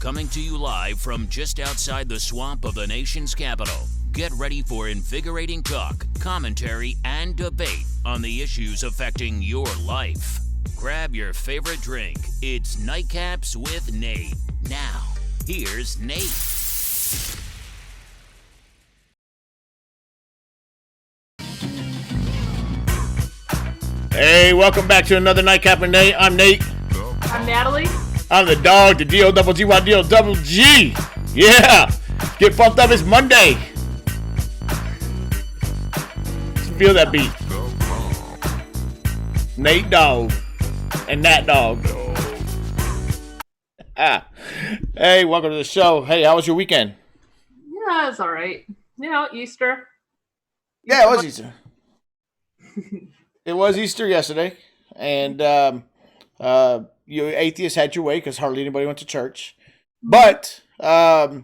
coming to you live from just outside the swamp of the nation's capital. Get ready for invigorating talk, commentary, and debate on the issues affecting your life. Grab your favorite drink. It's Nightcaps with Nate. Now, here's Nate. Hey, welcome back to another Nightcap with Nate. I'm Nate. I'm Natalie. I'm the dog, the D-O-double-G-Y-D-O-double-G. Yeah! Get pumped up, it's Monday. Feel that beat. Nate Dog. And Nat Dog. Hey, welcome to the show. Hey, how was your weekend? Yeah, it's all right. You know, Easter. Yeah, it was Easter. It was Easter yesterday. And you atheists had your way because hardly anybody went to church. But I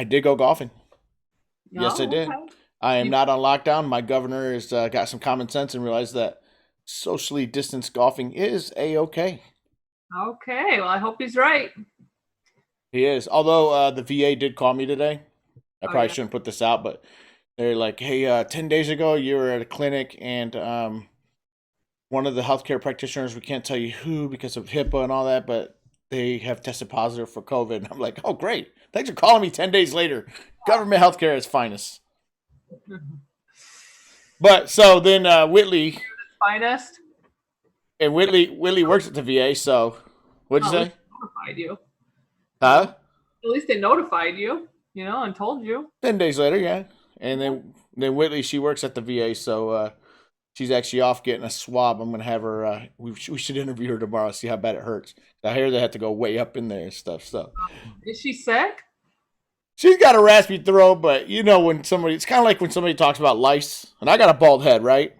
did go golfing. No? Yes, I did. Okay. I am not on lockdown. My governor has got some common sense and realized that socially distanced golfing is A-okay. Okay, well, I hope he's right. He is. Although the VA did call me today. I probably yeah. shouldn't put this out, but they're like, hey, 10 days ago you were at a clinic and one of the healthcare practitioners, we can't tell you who because of HIPAA and all that, but they have tested positive for COVID. And I'm like, oh, great. Thanks for calling me 10 days later. Government healthcare is finest. But so then Whitley Finest. and Whitley works at the VA. So what'd you say? At least they notified you. Huh? At least they notified you, and told you. 10 days later, yeah. And then Whitley, she works at the VA, so she's actually off getting a swab. I'm gonna have her. We should interview her tomorrow, see how bad it hurts. I hear they have to go way up in there and stuff. So Is she sick? she's got a raspy throat, but when it's kind of like when somebody talks about lice, and I got a bald head, right?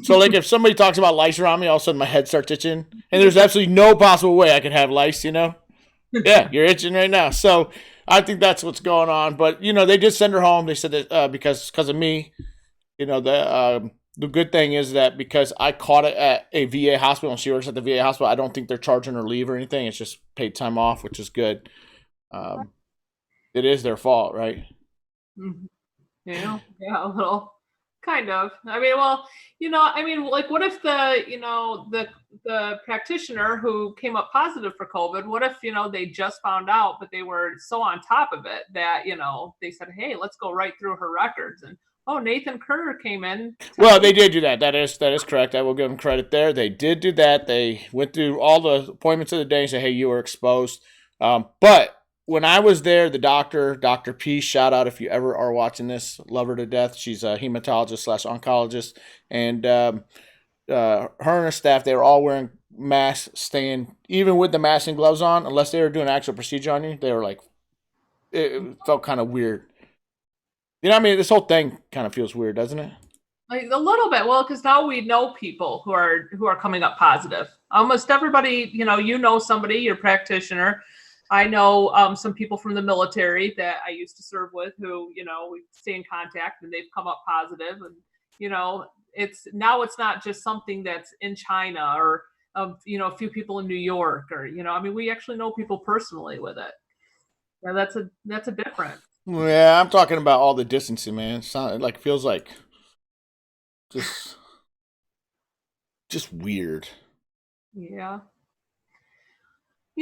So like if somebody talks about lice around me, all of a sudden my head starts itching, and there's absolutely no possible way I could have lice, Yeah, you're itching right now. So I think that's what's going on. But they did send her home. They said that because of me, the good thing is that because I caught it at a VA hospital and she works at the VA hospital, I don't think they're charging her leave or anything. It's just paid time off, which is good. It is their fault, right? Yeah, a little. Kind of. I mean, well, like what if the practitioner who came up positive for COVID, what if, they just found out, but they were so on top of it that, they said, hey, let's go right through her records. And, oh, Nathan Kerr came in. Well, they did do that. That is correct. I will give them credit there. They did do that. They went through all the appointments of the day and said, hey, you were exposed. But when I was there, the doctor, Dr. P, shout out if you ever are watching this, love her to death. She's a hematologist/oncologist. And her and her staff, they were all wearing masks, even with the mask and gloves on, unless they were doing an actual procedure on you, they were like, it felt kind of weird. You know what I mean? This whole thing kind of feels weird, doesn't it? Like a little bit. Well, because now we know people who are coming up positive. Almost everybody, somebody, your practitioner. I know some people from the military that I used to serve with who, we stay in contact and they've come up positive. And, it's not just something that's in China or, a few people in New York or, we actually know people personally with it. Yeah, that's a difference. Yeah, I'm talking about all the distancing, man. It feels like just weird. Yeah.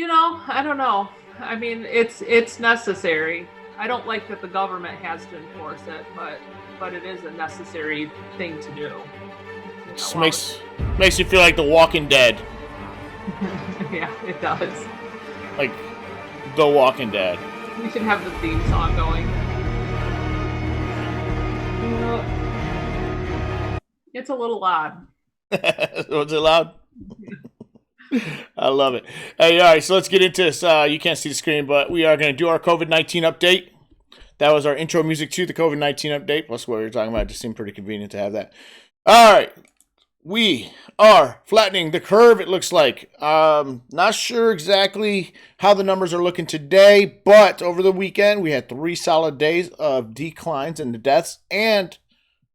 I don't know. I mean, it's necessary. I don't like that the government has to enforce it, but it is a necessary thing to do. Just makes you feel like The Walking Dead. Yeah, it does. Like The Walking Dead. We should have the theme song going. It's a little odd. Was it loud? I love it. Hey, all right, so let's get into this. You can't see the screen, but we are going to do our COVID-19 update. That was our intro music to the COVID-19 update. Plus what we were talking about. It just seemed pretty convenient to have that. All right. We are flattening the curve, it looks like. Not sure exactly how the numbers are looking today, but over the weekend, we had 3 solid days of declines in the deaths and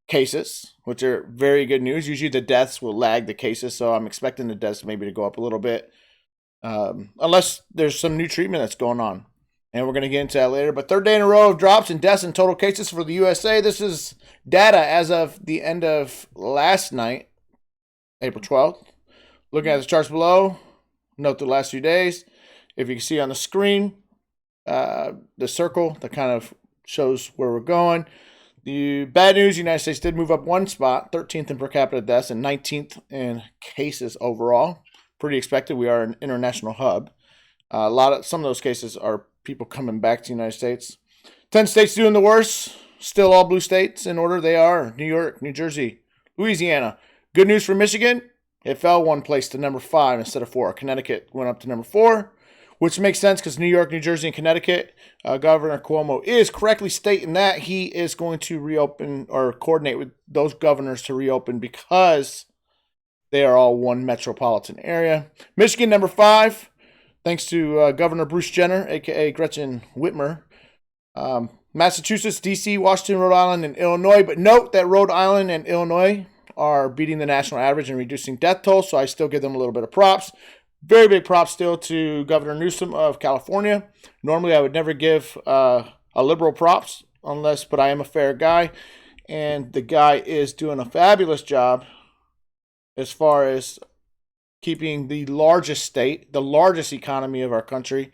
cases, which are very good news. Usually the deaths will lag the cases, so I'm expecting the deaths maybe to go up a little bit, unless there's some new treatment that's going on. and we're going to get into that later. But third day in a row of drops in deaths and total cases for the USA. This is data as of the end of last night, April 12th. Looking at the charts below, note the last few days. If you can see on the screen, the circle that kind of shows where we're going. The bad news, the United States did move up one spot, 13th in per capita deaths and 19th in cases overall. Pretty expected. We are an international hub. Some of those cases are people coming back to the United States. 10 states doing the worst. Still all blue states in order. They are New York, New Jersey, Louisiana. Good news for Michigan. It fell one place to number 5 instead of 4. Connecticut went up to number 4, which makes sense because New York, New Jersey, and Connecticut, Governor Cuomo is correctly stating that he is going to reopen or coordinate with those governors to reopen because they are all one metropolitan area. Michigan, number 5, thanks to Governor Bruce Jenner, a.k.a. Gretchen Whitmer. Massachusetts, D.C., Washington, Rhode Island, and Illinois. But note that Rhode Island and Illinois are beating the national average and reducing death toll, so I still give them a little bit of props. Very big props still to Governor Newsom of California. Normally, I would never give a liberal props but I am a fair guy, and the guy is doing a fabulous job as far as keeping the largest state, the largest economy of our country,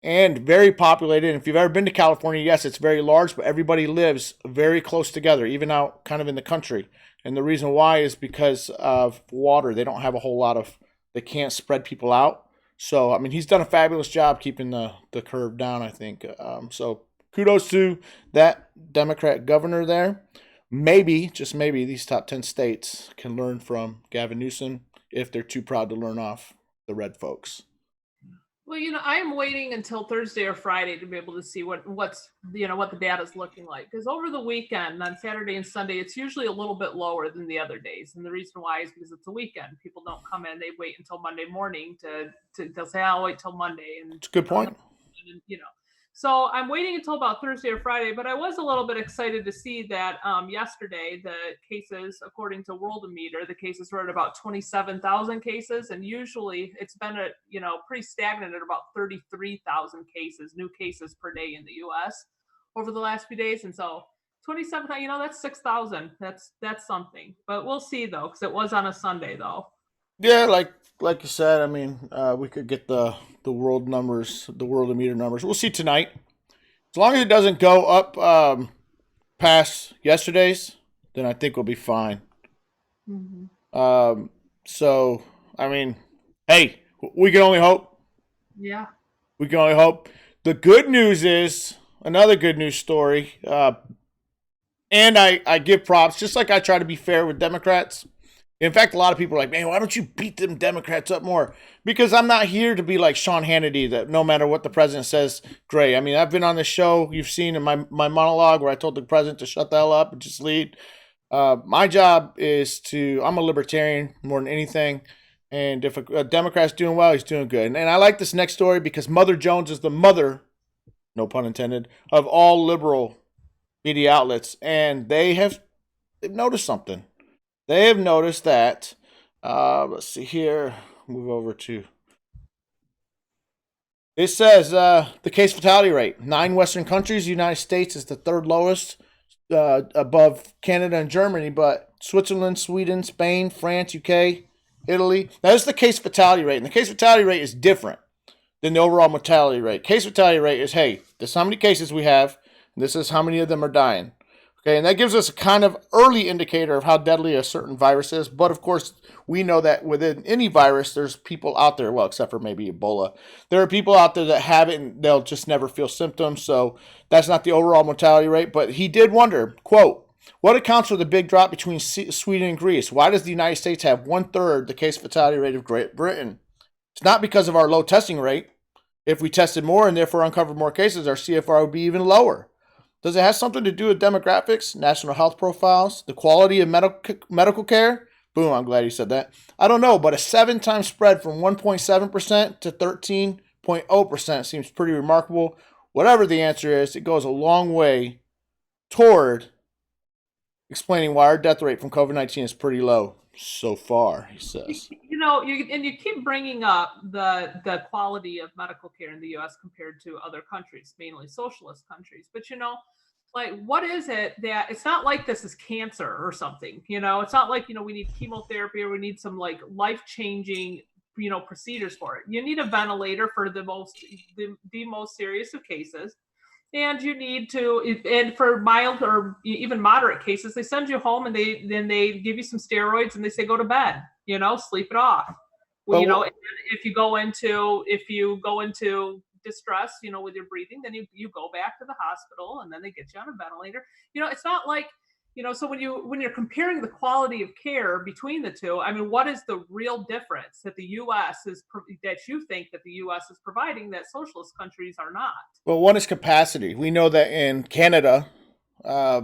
and very populated. And if you've ever been to California, yes, it's very large, but everybody lives very close together, even out kind of in the country. And the reason why is because of water. They don't have a whole lot of, they can't spread people out. So, I mean, he's done a fabulous job keeping the curve down, I think. So kudos to that Democrat governor there. Maybe, just maybe, these top 10 states can learn from Gavin Newsom if they're too proud to learn off the red folks. Well, I'm waiting until Thursday or Friday to be able to see what the data is looking like. Because over the weekend, on Saturday and Sunday, it's usually a little bit lower than the other days. And the reason why is because it's a weekend. People don't come in; they wait until Monday morning they'll say, "I'll wait till Monday." And it's a good point. So I'm waiting until about Thursday or Friday, but I was a little bit excited to see that yesterday the cases, according to Worldometer, the cases were at about 27,000 cases, and usually it's been pretty stagnant at about 33,000 cases, new cases per day in the U.S. over the last few days, and so 27, that's 6,000. That's something, but we'll see though, because it was on a Sunday though. Yeah, like you said, I mean, we could get the world numbers, the Worldometer numbers. We'll see tonight. As long as it doesn't go up past yesterday's, then I think we'll be fine. Mm-hmm. So, I mean, hey, we can only hope. Yeah. We can only hope. The good news is, another good news story, and I give props, just like I try to be fair with Democrats. In fact, a lot of people are like, man, why don't you beat them Democrats up more? Because I'm not here to be like Sean Hannity, that no matter what the president says, great. I mean, I've been on this show. You've seen in my monologue where I told the president to shut the hell up and just lead. My job is I'm a libertarian more than anything. And if a Democrat's doing well, he's doing good. And I like this next story because Mother Jones is the mother, no pun intended, of all liberal media outlets. And they've noticed something. They have noticed that, let's see here, move over to, it says the case fatality rate. 9 Western countries, the United States is the third lowest, above Canada and Germany, but Switzerland, Sweden, Spain, France, UK, Italy. Now, this is the case fatality rate, and the case fatality rate is different than the overall mortality rate. Case fatality rate is, hey, this is how many cases we have, and this is how many of them are dying. Okay, and that gives us a kind of early indicator of how deadly a certain virus is. But of course, we know that within any virus, there's people out there, well, except for maybe Ebola. There are people out there that have it and they'll just never feel symptoms. So that's not the overall mortality rate. But he did wonder, quote, what accounts for the big drop between Sweden and Greece? Why does the United States have 1/3 the case fatality rate of Great Britain? It's not because of our low testing rate. If we tested more and therefore uncovered more cases, our CFR would be even lower. Does it have something to do with demographics, national health profiles, the quality of medical care? Boom, I'm glad you said that. I don't know, but a 7-time spread from 1.7% to 13.0% seems pretty remarkable. Whatever the answer is, it goes a long way toward explaining why our death rate from COVID-19 is pretty low so far, he says. you keep bringing up the quality of medical care in the U.S. compared to other countries, mainly socialist countries. But like, what is it that it's not like this is cancer or something? It's not like we need chemotherapy or we need some like life changing procedures for it. You need a ventilator for the most serious of cases. And you need to, and for mild or even moderate cases, they send you home and they give you some steroids and they say go to bed, sleep it off. Well, and if you go into distress, with your breathing, then you go back to the hospital and then they get you on a ventilator. It's not like, so when you're comparing the quality of care between the two, I mean, what is the real difference that the U.S. that you think that the U.S. is providing that socialist countries are not? Well, one is capacity. We know that in Canada, a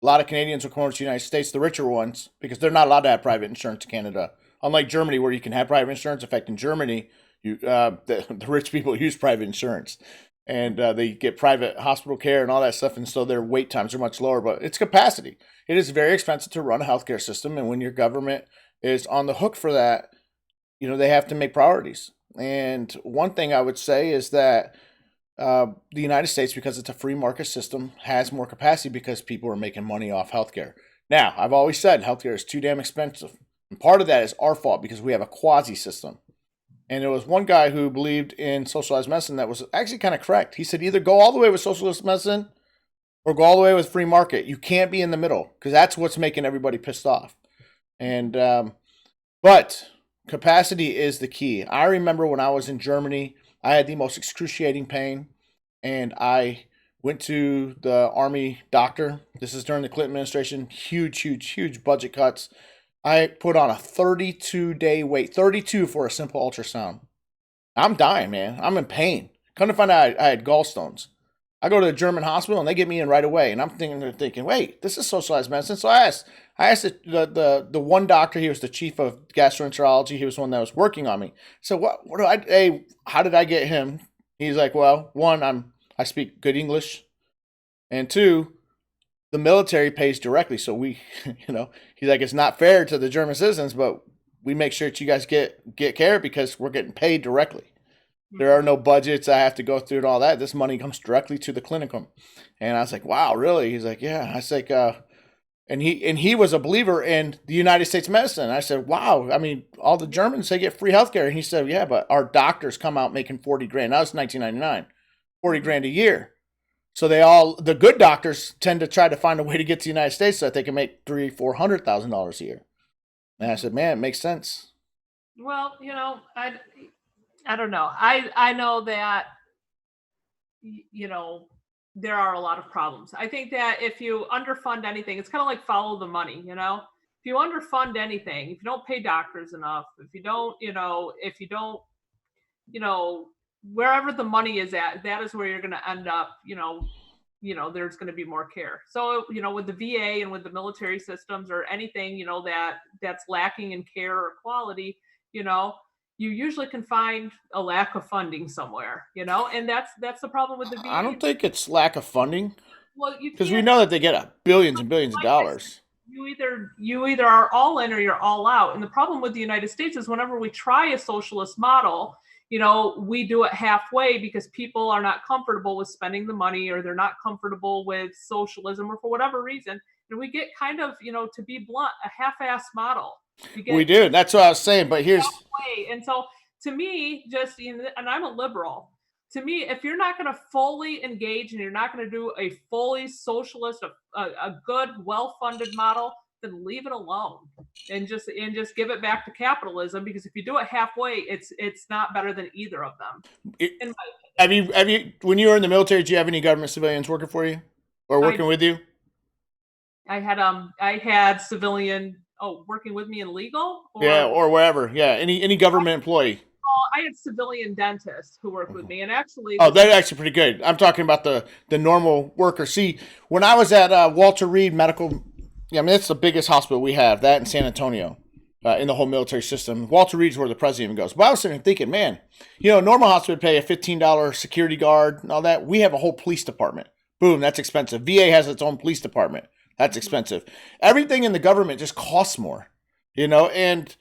lot of Canadians will come over to the United States, the richer ones, because they're not allowed to have private insurance in Canada. Unlike Germany, where you can have private insurance. In fact, in Germany, the rich people use private insurance. And they get private hospital care and all that stuff, and so their wait times are much lower. But it's capacity. It is very expensive to run a healthcare system, and when your government is on the hook for that, they have to make priorities. And one thing I would say is that the United States, because it's a free market system, has more capacity because people are making money off healthcare. Now, I've always said healthcare is too damn expensive, and part of that is our fault because we have a quasi system. And there was one guy who believed in socialized medicine that was actually kind of correct. He said either go all the way with socialist medicine or go all the way with free market. You can't be in the middle because that's what's making everybody pissed off. And but capacity is the key. I remember when I was in Germany, I had the most excruciating pain, and I went to the Army doctor. This is during the Clinton administration. Huge budget cuts. I put on a 32-day wait, 32 for a simple ultrasound. I'm dying, man. I'm in pain. Come to find out I had gallstones. I go to the German hospital and they get me in right away. And I'm thinking, wait, this is socialized medicine. So I asked the one doctor. He was the chief of gastroenterology. He was the one that was working on me. So how did I get him? He's like, well, one, I speak good English, and two, the military pays directly. So we, he's like, it's not fair to the German citizens, but we make sure that you guys get care because we're getting paid directly. There are no budgets I have to go through and all that. This money comes directly to the clinicum. And I was like, wow, really? He's like, yeah. I was like, and he was a believer in the United States medicine. I said, wow. I mean, all the Germans, they get free healthcare. And he said, yeah, but our doctors come out making 40 grand. That was 1999, 40 grand a year. So the good doctors tend to try to find a way to get to the United States so that they can make $300,000-$400,000 a year. And I said, man, it makes sense. Well, I don't know. I know that, there are a lot of problems. I think that if you underfund anything, it's kind of like follow the money, If you underfund anything, if you don't pay doctors enough, if you don't, wherever the money is at, that is where you're going to end up, there's going to be more care. So, with the VA and with the military systems or anything, that's lacking in care or quality, you usually can find a lack of funding somewhere, and that's the problem with the VA. I don't think it's lack of funding. Well, because we know that they get billions and billions of dollars. You either are all in or you're all out. And the problem with the United States is whenever we try a socialist model, we do it halfway because people are not comfortable with spending the money or they're not comfortable with socialism or for whatever reason. And we get kind of, to be blunt, a half-ass model. We do. That's what I was saying. But here's halfway. And so to me, and I'm a liberal. To me, if you're not going to fully engage and you're not going to do a fully socialist, a good, well-funded model, then leave it alone and just give it back to capitalism. Because if you do it halfway, it's not better than either of them. Have you when you were in the military, did you have any government civilians working for you or working with you? I had civilian working with me in legal. Or wherever. Yeah, any government employee. I had civilian dentists who worked with me, and actually, they're actually pretty good. I'm talking about the normal worker. See, when I was at Walter Reed Medical, it's the biggest hospital we have. That in San Antonio, in the whole military system. Walter Reed's where the president goes. But I was sitting there thinking, man, normal hospital would pay a $15 security guard and all that. We have a whole police department. Boom, that's expensive. VA has its own police department. That's expensive. Everything in the government just costs more, and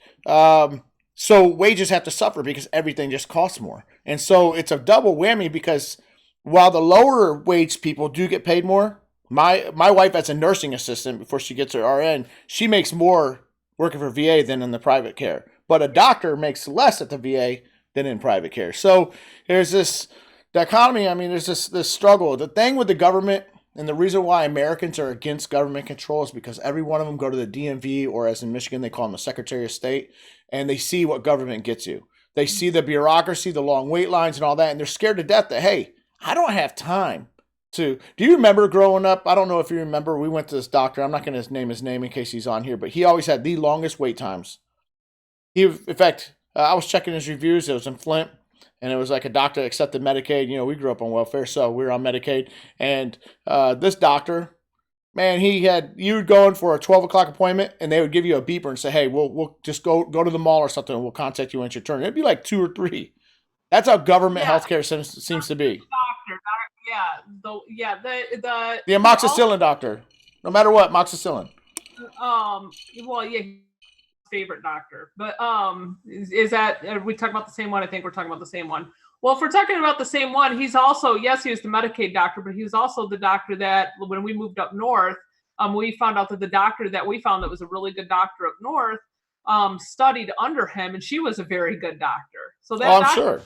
So wages have to suffer because everything just costs more. And so it's a double whammy because while the lower wage people do get paid more, my wife as a nursing assistant before she gets her RN, she makes more working for VA than in the private care. But a doctor makes less at the VA than in private care. So there's this dichotomy. I mean, there's this struggle. The thing with the government and the reason why Americans are against government control is because every one of them go to the DMV, or as in Michigan, they call them the Secretary of State, and they see what government gets you. They see the bureaucracy, the long wait lines and all that, and they're scared to death that, hey, I don't have time to. Do you remember growing up? I don't know if you remember, we went to this doctor. I'm not going to name his name in case he's on here, but he always had the longest wait times. In fact, I was checking his reviews. It was in Flint. And it was like a doctor accepted Medicaid. You know, we grew up on welfare, so we were on Medicaid. And this doctor, man, you would go in for a 12 o'clock appointment, and they would give you a beeper and say, hey, we'll just go to the mall or something, and we'll contact you when it's your turn. It'd be like 2 or 3. That's how government healthcare seems to be. The amoxicillin doctor. No matter what, amoxicillin. Well, yeah. Favorite doctor, but is that, are we talking about the same one? I think we're talking about the same one. Well, if we're talking about the same one, he's also, yes, he was the Medicaid doctor, but he was also the doctor that when we moved up north, we found out that the doctor that we found that was a really good doctor up north studied under him, and she was a very good doctor. So that I'm sure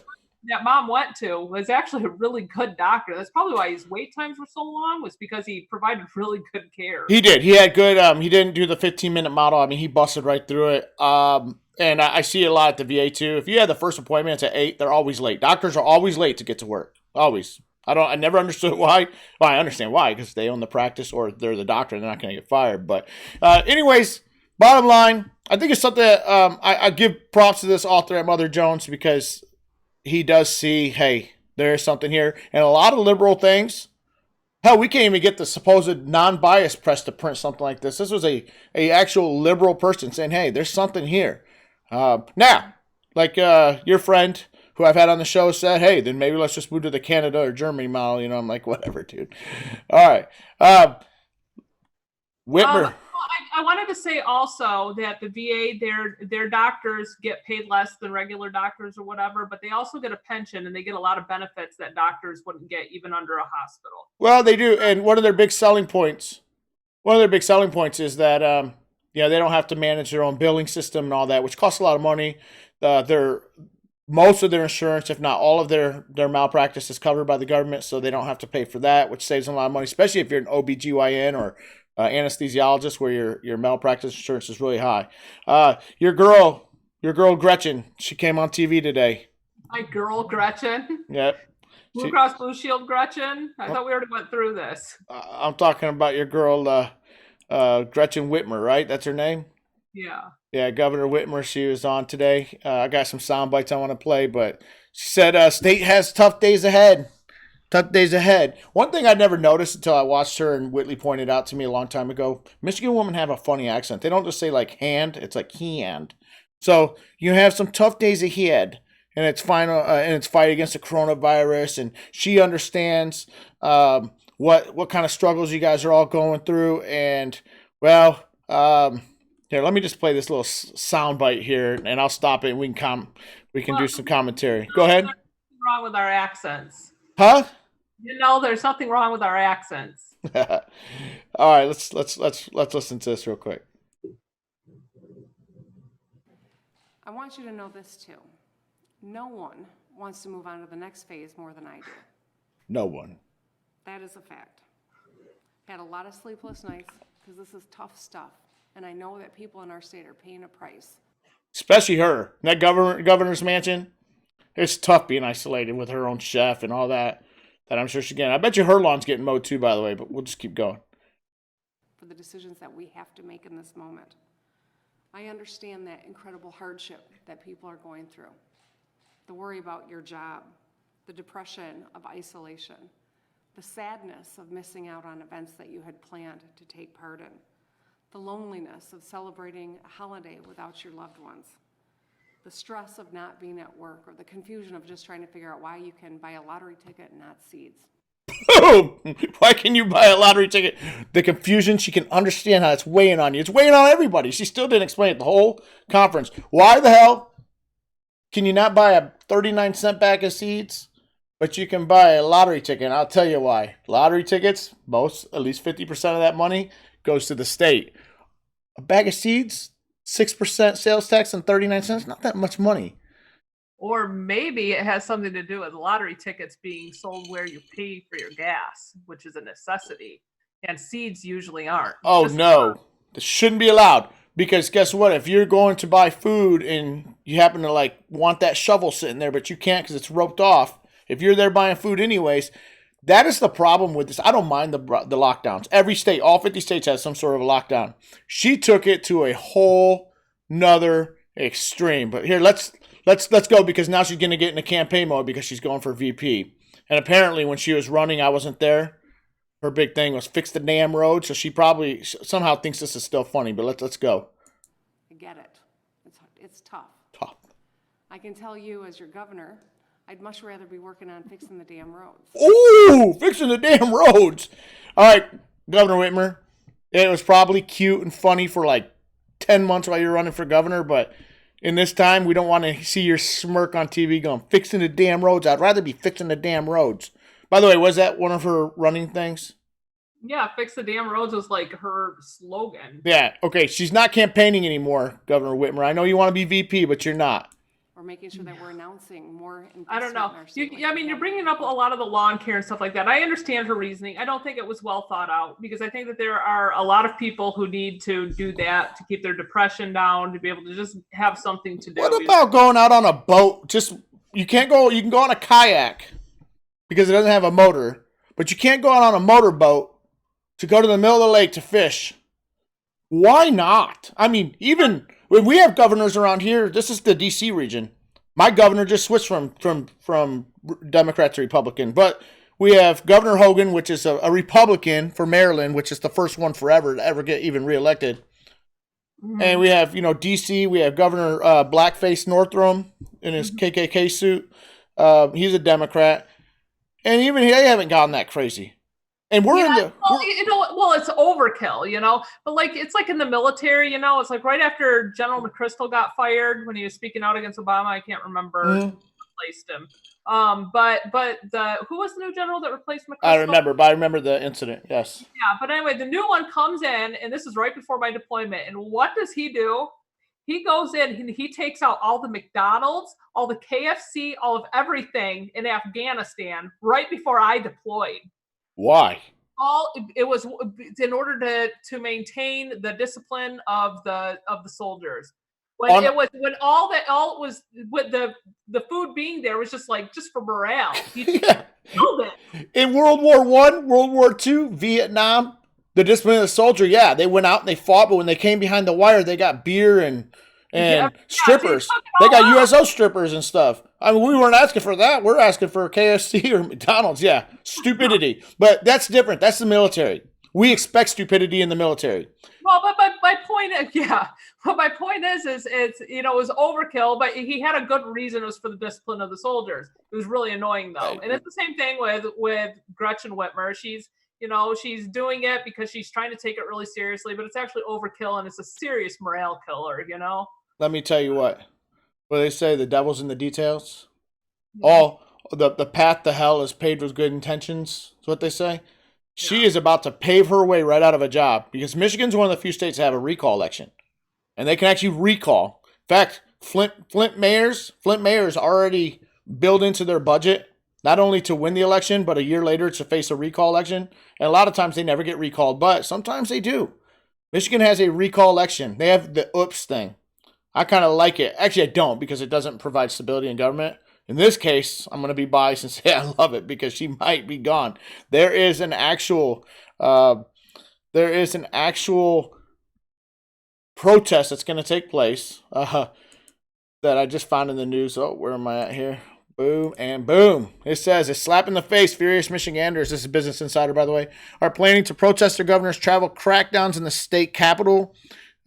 that mom went to was actually a really good doctor. That's probably why his wait times were so long, was because he provided really good care. He did. He had good, he didn't do the 15-minute model. I mean, he busted right through it. And I see it a lot at the VA too. If you had the first appointment at 8, they're always late. Doctors are always late to get to work. Always. I never understood why. Well, I understand why, because they own the practice or they're the doctor and they're not going to get fired. But anyways, bottom line, I think it's something that I give props to this author at Mother Jones, because he does see, hey, there's something here. And a lot of liberal things, hell, we can't even get the supposed non-biased press to print something like this. This was a actual liberal person saying, hey, there's something here. Now, like your friend who I've had on the show said, hey, then maybe let's just move to the Canada or Germany model. You know, I'm like, whatever, dude. All right. Whitmer. I wanted to say also that the VA, their doctors get paid less than regular doctors or whatever, but they also get a pension and they get a lot of benefits that doctors wouldn't get even under a hospital. Well, they do. And one of their big selling points is that, they don't have to manage their own billing system and all that, which costs a lot of money. Most of their insurance, if not all of their malpractice, is covered by the government, so they don't have to pay for that, which saves them a lot of money, especially if you're an OBGYN or anesthesiologist where your malpractice insurance is really high. Your girl Gretchen, she came on TV today. My girl Gretchen? Yep. Blue Cross Blue Shield Gretchen? I thought we already went through this. I'm talking about your girl Gretchen Whitmer, right? That's her name? Yeah. Yeah, Governor Whitmer, she was on today. I got some sound bites I want to play, but she said state has tough days ahead. Tough days ahead. One thing I'd never noticed until I watched her, and Whitley pointed out to me a long time ago, Michigan women have a funny accent. They don't just say like hand, it's like hand. So you have some tough days ahead, and it's final, and it's fight against the coronavirus, and she understands what kind of struggles you guys are all going through. And well, here, let me just play this little sound bite here, and I'll stop it. And we can do some commentary. Go ahead. There's nothing wrong with our accents. Huh? There's nothing wrong with our accents. All right, let's listen to this real quick. I want you to know this too. No one wants to move on to the next phase more than I do. No one. That is a fact. Had a lot of sleepless nights because this is tough stuff, and I know that people in our state are paying a price. Especially her. That governor's mansion. It's tough being isolated with her own chef and all that I'm sure she's getting. I bet you her lawn's getting mowed too, by the way, but we'll just keep going. For the decisions that we have to make in this moment. I understand that incredible hardship that people are going through. The worry about your job, the depression of isolation, the sadness of missing out on events that you had planned to take part in, the loneliness of celebrating a holiday without your loved ones, the stress of not being at work, or the confusion of just trying to figure out why you can buy a lottery ticket and not seeds. Why can you buy a lottery ticket? The confusion, she can understand how it's weighing on you. It's weighing on everybody. She still didn't explain it the whole conference. Why the hell can you not buy a 39-cent bag of seeds? But you can buy a lottery ticket. And I'll tell you why. Lottery tickets, at least 50% of that money goes to the state. A bag of seeds, 6% sales tax and 39 cents, not that much money. Or maybe it has something to do with lottery tickets being sold where you pay for your gas, which is a necessity. And seeds usually aren't. Oh, no. This shouldn't be allowed. Because guess what? If you're going to buy food and you happen to want that shovel sitting there, but you can't because it's roped off, if you're there buying food anyways, that is the problem with this. I don't mind the lockdowns. Every state, all 50 states has some sort of a lockdown. She took it to a whole nother extreme. But here, let's go, because now she's going to get into campaign mode because she's going for VP. And apparently when she was running, I wasn't there. Her big thing was fix the damn road. So she probably somehow thinks this is still funny. But let's go. I get it. It's tough. Tough. I can tell you, as your governor, I'd much rather be working on fixing the damn roads. Ooh, fixing the damn roads. All right, Governor Whitmer, it was probably cute and funny for 10 months while you were running for governor, but in this time, we don't want to see your smirk on TV going, fixing the damn roads. I'd rather be fixing the damn roads. By the way, was that one of her running things? Yeah, fix the damn roads was her slogan. Yeah, okay, she's not campaigning anymore, Governor Whitmer. I know you want to be VP, but you're not. We're making sure that we're announcing more investment. I don't know. in our state. You're bringing up a lot of the lawn care and stuff like that. I understand her reasoning. I don't think it was well thought out, because I think that there are a lot of people who need to do that to keep their depression down, to be able to just have something to do. What about going out on a boat? You can go on a kayak because it doesn't have a motor, but you can't go out on a motorboat to go to the middle of the lake to fish. Why not? I mean, even when we have governors around here, this is the D.C. region. My governor just switched from Democrat to Republican. But we have Governor Hogan, which is a Republican for Maryland, which is the first one forever to ever get even reelected. Mm-hmm. And we have, D.C., we have Governor Blackface Northam in his KKK suit. He's a Democrat. And even they haven't gotten that crazy. And we're it's overkill, but it's like in the military, it's like right after General McChrystal got fired when he was speaking out against Obama. I can't remember who replaced him. But who was the new general that replaced McChrystal? I remember the incident. Yes. Yeah. But anyway, the new one comes in, and this is right before my deployment. And what does he do? He goes in and he takes out all the McDonald's, all the KFC, all of everything in Afghanistan right before I deployed. Why? It was in order to maintain the discipline of the soldiers. When all it was with the food being there was just for morale. In World War I, World War II, Vietnam, the discipline of the soldier, they went out and they fought, but when they came behind the wire, they got beer and strippers. They got USO strippers and stuff. I mean, we weren't asking for that. We're asking for KFC or McDonald's. Yeah, stupidity. But that's different. That's the military. We expect stupidity in the military. Well, but my point is, But my point is it's it was overkill. But he had a good reason. It was for the discipline of the soldiers. It was really annoying though, and it's the same thing with Gretchen Whitmer. She's doing it because she's trying to take it really seriously, but it's actually overkill and it's a serious morale killer. Let me tell you what they say, the devil's in the details. All the path to hell is paved with good intentions. That's what they say. She is about to pave her way right out of a job because Michigan's one of the few states that have a recall election. And they can actually recall. In fact, Flint mayors already built into their budget, not only to win the election, but a year later to face a recall election. And a lot of times they never get recalled, but sometimes they do. Michigan has a recall election. They have the oops thing. I kind of like it. Actually, I don't because it doesn't provide stability in government. In this case, I'm going to be biased and say I love it because she might be gone. There is an actual protest that's going to take place that I just found in the news. Oh, where am I at here? Boom and boom. It says, a slap in the face. Furious Michiganders, this is Business Insider, by the way, are planning to protest their governor's travel crackdowns in the state capital.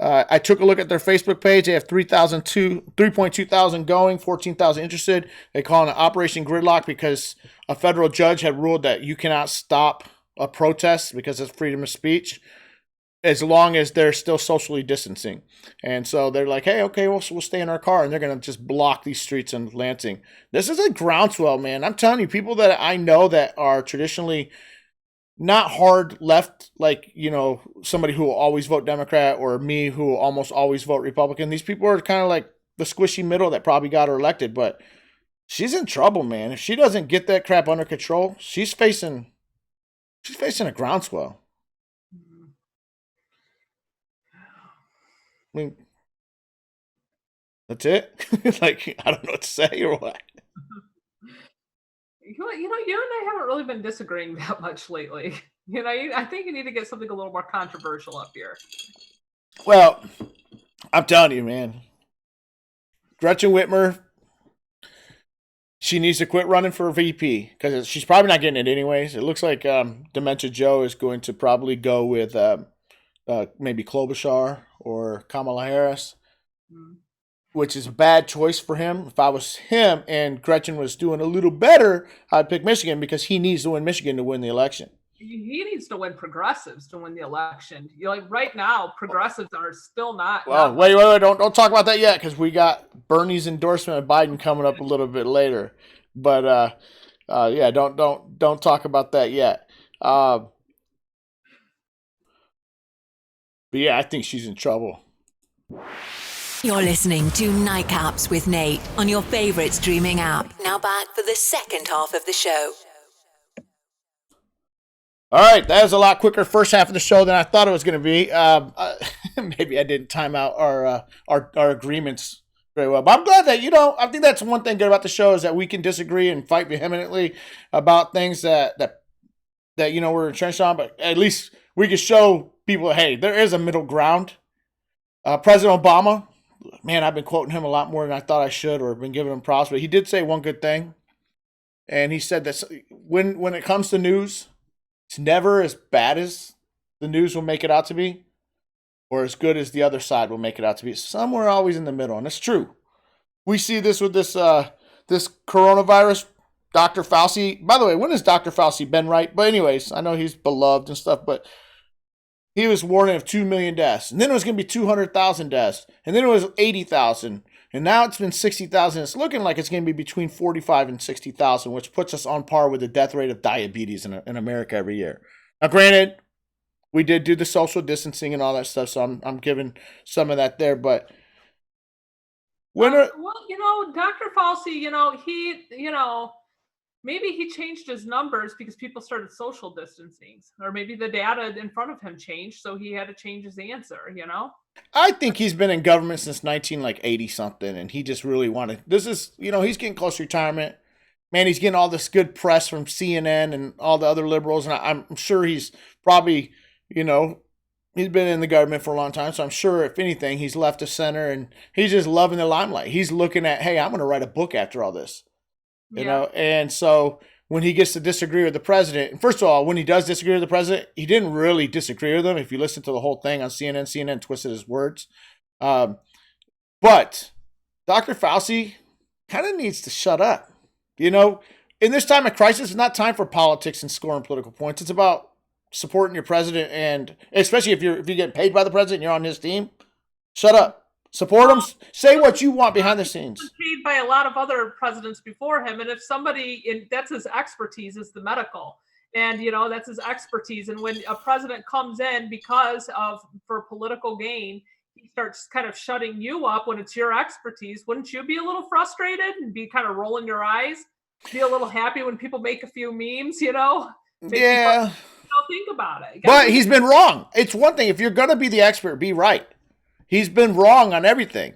I took a look at their Facebook page. They have 3.2 thousand going, 14,000 interested. They call it an Operation Gridlock because a federal judge had ruled that you cannot stop a protest because it's freedom of speech. as long as they're still socially distancing. And so they're like, hey, okay, we'll stay in our car, and they're going to just block these streets in Lansing. This is a groundswell, man. I'm telling you, people that I know that are traditionally not hard left, like, somebody who will always vote Democrat, or me who will almost always vote Republican. These people are kind of like the squishy middle that probably got her elected, but she's in trouble, man. If she doesn't get that crap under control, she's facing a groundswell. I mean, that's it. Like, I don't know what to say or what. You and I haven't really been disagreeing that much lately. I think you need to get something a little more controversial up here. Well, I'm telling you, man. Gretchen Whitmer, she needs to quit running for VP because she's probably not getting it anyways. It looks like Dementia Joe is going to probably go with maybe Klobuchar or Kamala Harris, which is a bad choice for him. If I was him and Gretchen was doing a little better, I'd pick Michigan because he needs to win Michigan to win the election. He needs to win progressives to win the election. Right now, progressives are still not. Well, wait, don't talk about that yet because we got Bernie's endorsement of Biden coming up a little bit later. But yeah, don't talk about that yet. But yeah, I think she's in trouble. You're listening to Nightcaps with Nate on your favorite streaming app. Now back for the second half of the show. All right, that was a lot quicker first half of the show than I thought it was going to be. Maybe I didn't time out our agreements very well. But I'm glad that, I think that's one thing good about the show is that we can disagree and fight vehemently about things that we're entrenched on. But at least we can show people, hey, there is a middle ground. President Obama, man, I've been quoting him a lot more than I thought I should or been giving him props. But he did say one good thing. And he said that when it comes to news, it's never as bad as the news will make it out to be or as good as the other side will make it out to be. It's somewhere always in the middle, and it's true. We see this with this coronavirus. Dr. Fauci, by the way, when has Dr. Fauci been right? But anyways, I know he's beloved and stuff, but he was warning of 2 million deaths, and then it was going to be 200,000 deaths, and then it was 80,000, and now it's been 60,000. It's looking like it's going to be between 45 and 60,000, which puts us on par with the death rate of diabetes in America every year. Now, granted, we did do the social distancing and all that stuff, so I'm giving some of that there. But Dr. Fauci, maybe he changed his numbers because people started social distancing, or maybe the data in front of him changed, so he had to change his answer. I think he's been in government since 1980 something, and he just really wanted. This is, he's getting close to retirement. Man, he's getting all this good press from CNN and all the other liberals, and I'm sure he's probably, he's been in the government for a long time, so I'm sure if anything, he's left of center, and he's just loving the limelight. He's looking at, hey, I'm going to write a book after all this, you know, and so when he gets to disagree with the president, and first of all, when he does disagree with the president, he didn't really disagree with him. If you listen to the whole thing on CNN twisted his words. But Dr. Fauci kind of needs to shut up. In this time of crisis, it's not time for politics and scoring political points. It's about supporting your president, and especially if you get paid by the president and you're on his team, shut up. Support him. Say what you want behind the scenes. Paid by a lot of other presidents before him, and if somebody, that's his expertise, is the medical, and that's his expertise. And when a president comes in for political gain, he starts kind of shutting you up when it's your expertise. Wouldn't you be a little frustrated and be kind of rolling your eyes? Be a little happy when people make a few memes, Yeah. Think about it. But he's been wrong. It's one thing if you're gonna be the expert, be right. He's been wrong on everything.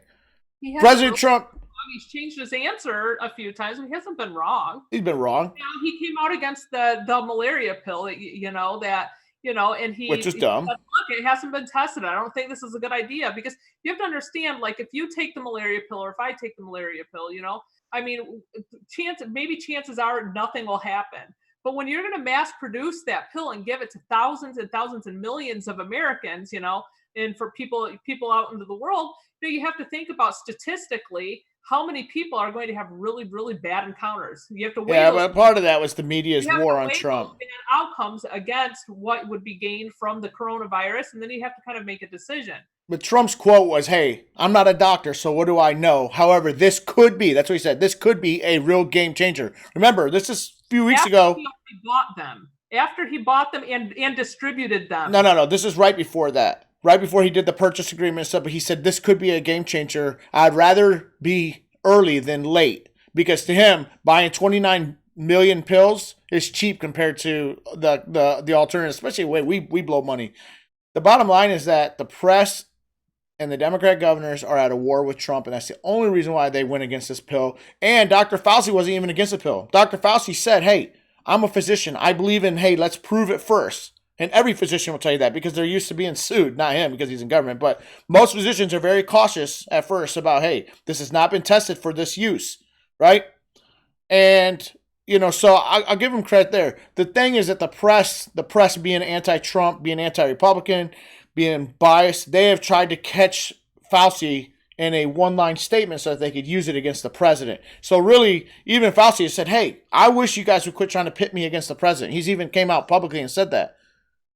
President Trump. He's changed his answer a few times, but he hasn't been wrong. He's been wrong. He came out against the malaria pill, and which is dumb. Look, it hasn't been tested. I don't think this is a good idea because you have to understand, like, if you take the malaria pill or if I take the malaria pill, chances are nothing will happen. But when you're going to mass produce that pill and give it to thousands and thousands and millions of Americans, and for people out into the world, you have to think about statistically how many people are going to have really, really bad encounters? You have to weigh Yeah, those, but part of that was the media's you have war to on weigh Trump. those bad outcomes against what would be gained from the coronavirus, and then you have to kind of make a decision. But Trump's quote was, hey, I'm not a doctor, so what do I know? However, this could be, that's what he said, this could be a real game changer. Remember, this is a few weeks ago. He already bought them. After he bought them and distributed them. No. This is right before that. Right before he did the purchase agreement and stuff, but he said this could be a game changer. I'd rather be early than late, because to him, buying 29 million pills is cheap compared to the alternative, especially the way we blow money. The bottom line is that the press and the Democrat governors are at a war with Trump, and that's the only reason why they went against this pill. And Dr. Fauci wasn't even against the pill. Dr. Fauci said, hey, I'm a physician. I believe in, hey, let's prove it first. And every physician will tell you that, because they're used to being sued. Not him, because he's in government. But most physicians are very cautious at first about, hey, this has not been tested for this use, right? And, so I'll give him credit there. The thing is that the press being anti-Trump, being anti-Republican, being biased, they have tried to catch Fauci in a one-line statement so that they could use it against the president. So really, even Fauci has said, hey, I wish you guys would quit trying to pit me against the president. He's even came out publicly and said that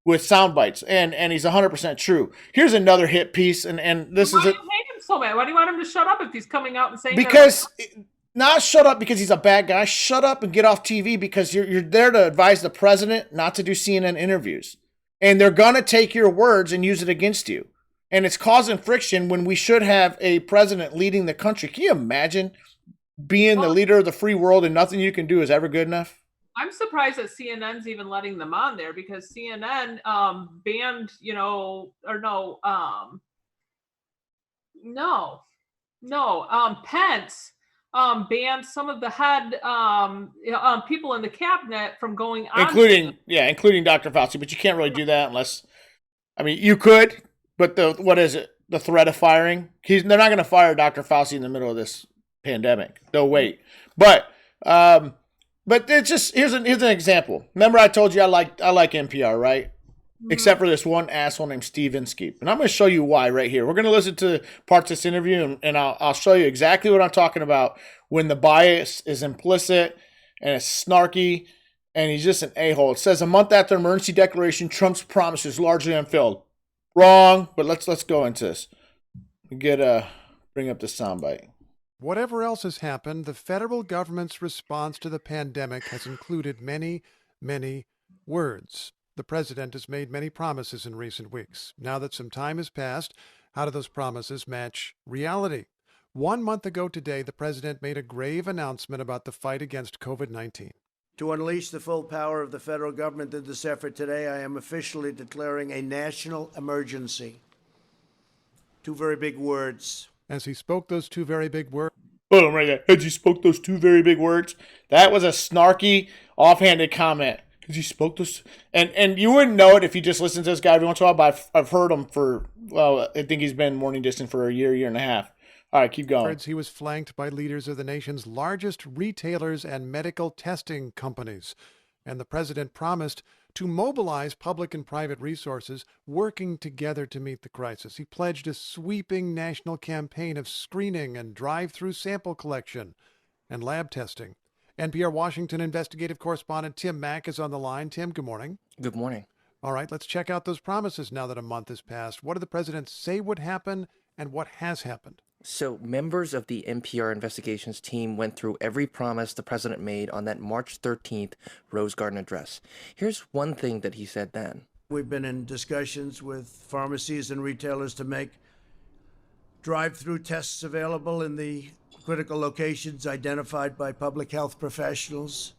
with sound bites, and he's 100% true. Here's another hit piece, and this Why is do you hate him so bad? Why do you want him to shut up if he's coming out and saying because not shut up because he's a bad guy. Shut up and get off TV, because you're there to advise the president not to do CNN interviews. And they're going to take your words and use it against you. And it's causing friction when we should have a president leading the country. Can you imagine being the leader of the free world and nothing you can do is ever good enough? I'm surprised that CNN's even letting them on there, because CNN banned, Pence banned some of the head people in the cabinet from going on. Including Dr. Fauci, but you can't really do that unless, you could, but the threat of firing, they're not going to fire Dr. Fauci in the middle of this pandemic. They'll wait. But it's just, here's an example. Remember I told you I like NPR, right? Mm-hmm. Except for this one asshole named Steve Inskeep. And I'm going to show you why right here. We're going to listen to parts of this interview, and I'll show you exactly what I'm talking about when the bias is implicit and it's snarky and he's just an a-hole. It says, a month after emergency declaration, Trump's promise is largely unfilled. Wrong, but let's go into this. Bring up the soundbite. Whatever else has happened, the federal government's response to the pandemic has included many, many words. The president has made many promises in recent weeks. Now that some time has passed, how do those promises match reality? 1 month ago today, the president made a grave announcement about the fight against COVID-19. To unleash the full power of the federal government in this effort today, I am officially declaring a national emergency. 2 very big words. As he spoke those 2 very big words. Boom, right there. As he spoke those 2 very big words. That was a snarky, offhanded comment. As he spoke those, and you wouldn't know it if you just listened to this guy every once in a while, but I've heard him I think he's been morning distant for a year and a half. All right, keep going. He was flanked by leaders of the nation's largest retailers and medical testing companies. And the president promised to mobilize public and private resources working together to meet the crisis. He pledged a sweeping national campaign of screening and drive-through sample collection and lab testing. NPR Washington investigative correspondent Tim Mack is on the line. Tim, good morning. Good morning. All right, let's check out those promises now that a month has passed. What did the president say would happen, and what has happened? So members of the NPR investigations team went through every promise the president made on that March 13th Rose Garden address. Here's one thing that he said then. We've been in discussions with pharmacies and retailers to make drive-through tests available in the critical locations identified by public health professionals.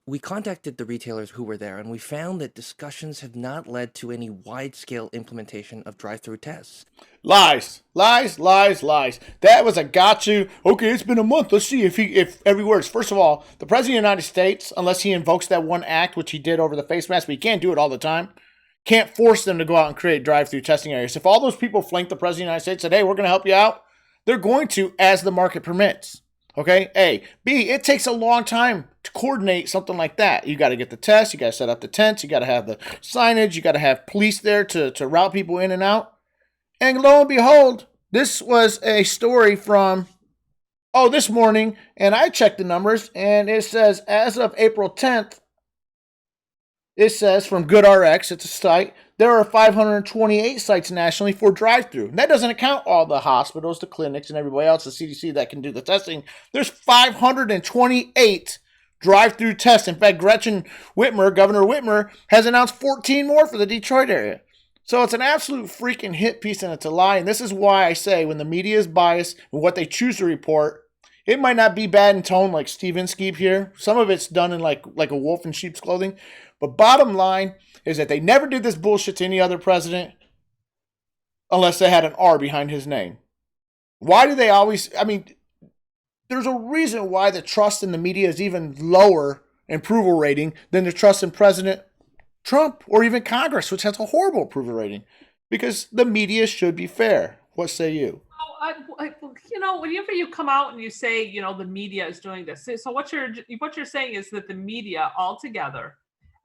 We contacted the retailers who were there, and we found that discussions have not led to any wide-scale implementation of drive-through tests. Lies. That was a got you. Okay, it's been a month. Let's see if every word's. First of all, the president of the United States, unless he invokes that one act, which he did over the face mask, but he can't do it all the time, can't force them to go out and create drive-through testing areas. If all those people flanked the president of the United States and said, hey, we're going to help you out, they're going to as the market permits. Okay? A. B, it takes a long time to coordinate something like that. You got to get the tests. You got to set up the tents. You got to have the signage. You got to have police there to route people in and out. And lo and behold, this was a story from this morning, and I checked the numbers, and it says as of April 10th, it says from GoodRx, it's a site, there are 528 sites nationally for drive-through. And that doesn't account all the hospitals, the clinics, and everybody else, the CDC that can do the testing. There's 528 drive-through tests. In fact, Governor Whitmer, has announced 14 more for the Detroit area. So it's an absolute freaking hit piece, and it's a lie. And this is why I say when the media is biased and what they choose to report, it might not be bad in tone like Steve Inskeep here. Some of it's done in like a wolf in sheep's clothing. But bottom line is that they never did this bullshit to any other president unless they had an R behind his name. Why do they always... I mean, there's a reason why the trust in the media is even lower in approval rating than the trust in President Trump or even Congress, which has a horrible approval rating. Because the media should be fair. What say you? Whenever you come out and you say, the media is doing this. So what you're saying is that the media altogether,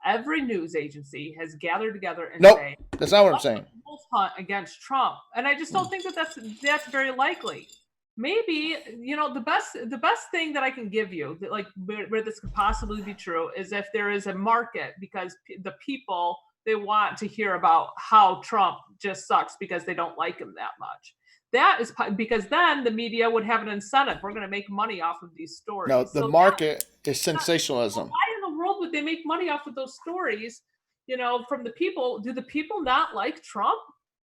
every news agency has gathered together and say, that's not what I'm saying. Wolf hunt against Trump, and I just don't think that that's very likely. Maybe the best thing that I can give you, that, like where this could possibly be true, is if there is a market because the people, they want to hear about how Trump just sucks because they don't like him that much. That is because then the media would have an incentive. We're going to make money off of these stories. No, the market is sensationalism. Why in the world would they make money off of those stories? From the people. Do the people not like Trump?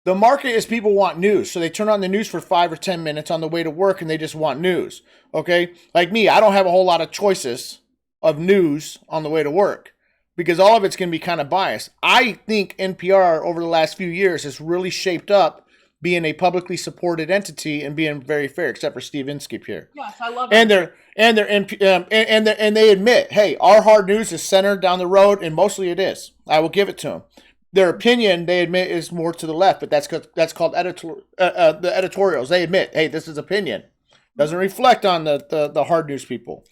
The market is people want news. So they turn on the news for 5 or 10 minutes on the way to work and they just want news. Okay? Like me, I don't have a whole lot of choices of news on the way to work because all of it's going to be kind of biased. I think NPR over the last few years has really shaped up being a publicly supported entity and being very fair, except for Steve Inskeep here. Yes, I love it. And they admit, hey, our hard news is centered down the road, and mostly it is. I will give it to them. Their opinion, they admit, is more to the left, but that's called the editorials. They admit, hey, this is opinion. Doesn't reflect on the hard news people.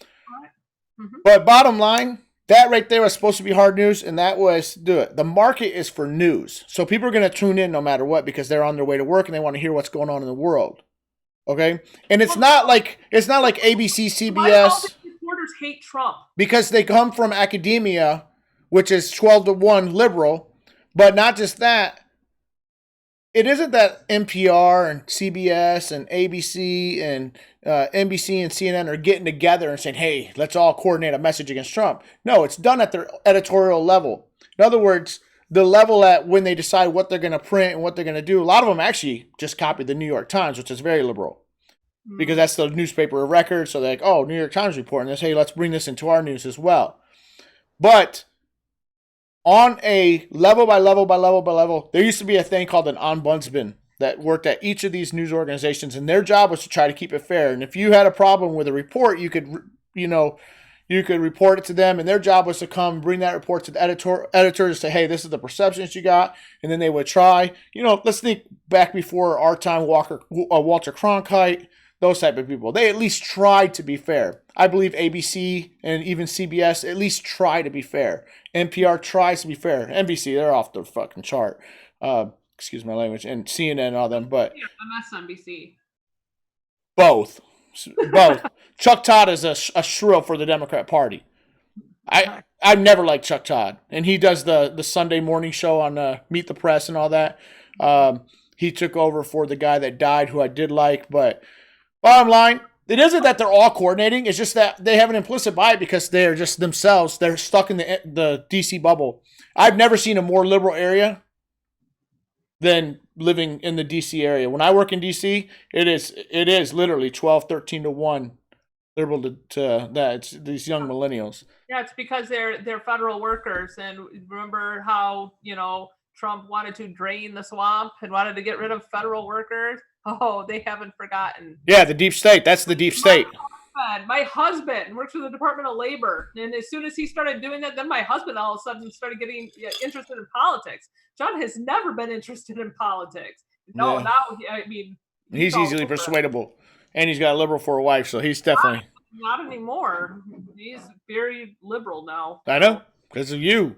Mm-hmm. But bottom line, that right there was supposed to be hard news, and that was do it. The market is for news. So people are going to tune in no matter what because they're on their way to work and they want to hear what's going on in the world. Okay? And it's not like ABC, CBS. Why all the reporters hate Trump? Because they come from academia, which is 12-1 liberal. But not just that. It isn't that NPR and CBS and ABC and NBC and CNN are getting together and saying, hey, let's all coordinate a message against Trump. No, it's done at their editorial level. In other words, the level at when they decide what they're going to print and what they're going to do. A lot of them actually just copied the New York Times, which is very liberal. Because that's the newspaper of record. So they're like, oh, New York Times reporting this. Hey, let's bring this into our news as well. But on a level by level, there used to be a thing called an ombudsman that worked at each of these news organizations, and their job was to try to keep it fair. And if you had a problem with a report, you could report it to them, and their job was to come bring that report to the editor and say, hey, this is the perceptions you got, and then they would try. Let's think back before our time, Walter Cronkite, those type of people. They at least tried to be fair. I believe ABC and even CBS at least try to be fair. NPR tries to be fair. NBC, they're off the fucking chart. Excuse my language. And CNN and all them, but MSNBC. Both. Chuck Todd is a shrill for the Democrat Party. I've never liked Chuck Todd, and he does the Sunday morning show on Meet the Press and all that. He took over for the guy that died, who I did like, but bottom line, it isn't that they're all coordinating. It's just that they have an implicit bias because they're just themselves. They're stuck in the DC bubble. I've never seen a more liberal area than living in the DC area. When I work in DC, it is literally 12-13-1 liberal to that. It's these young millennials. Yeah, it's because they're federal workers. And remember how, Trump wanted to drain the swamp and wanted to get rid of federal workers? Oh, they haven't forgotten. Yeah, the deep state. That's the deep state. My husband works for the Department of Labor. And as soon as he started doing that, then my husband all of a sudden started getting interested in politics. John has never been interested in politics. No, now, he's easily persuadable. And he's got a liberal for a wife, so he's definitely... Not anymore. He's very liberal now. I know, because of you.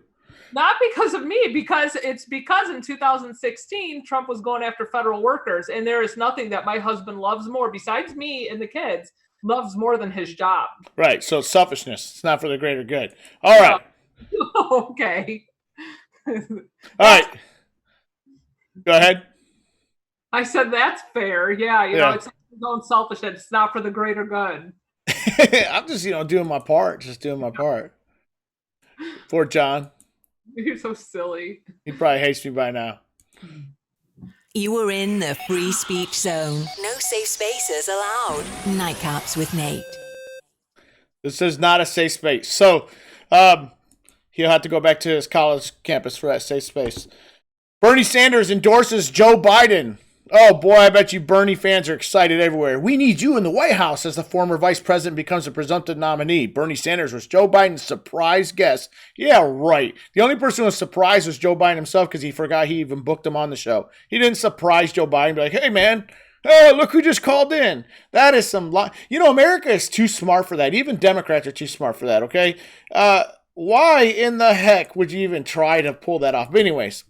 Not because of me, because in 2016, Trump was going after federal workers. And there is nothing that my husband loves more, besides me and the kids, loves more than his job. Right. So it's selfishness. It's not for the greater good. All right. Okay. All right. Go ahead. I said that's fair. Yeah, it's his own selfishness. It's not for the greater good. I'm just, doing my part. Just doing my part. Poor John. You're so silly. He probably hates me by now. You were in the free speech zone. No safe spaces allowed. Nightcaps with Nate. This is not a safe space. So he'll have to go back to his college campus for that safe space. Bernie Sanders endorses Joe Biden. Oh, boy, I bet you Bernie fans are excited everywhere. We need you in the White House as the former vice president becomes a presumptive nominee. Bernie Sanders was Joe Biden's surprise guest. Yeah, right. The only person who was surprised was Joe Biden himself because he forgot he even booked him on the show. He didn't surprise Joe Biden, be like, hey, man, look who just called in. That is some America is too smart for that. Even Democrats are too smart for that, okay? Why in the heck would you even try to pull that off? But anyways,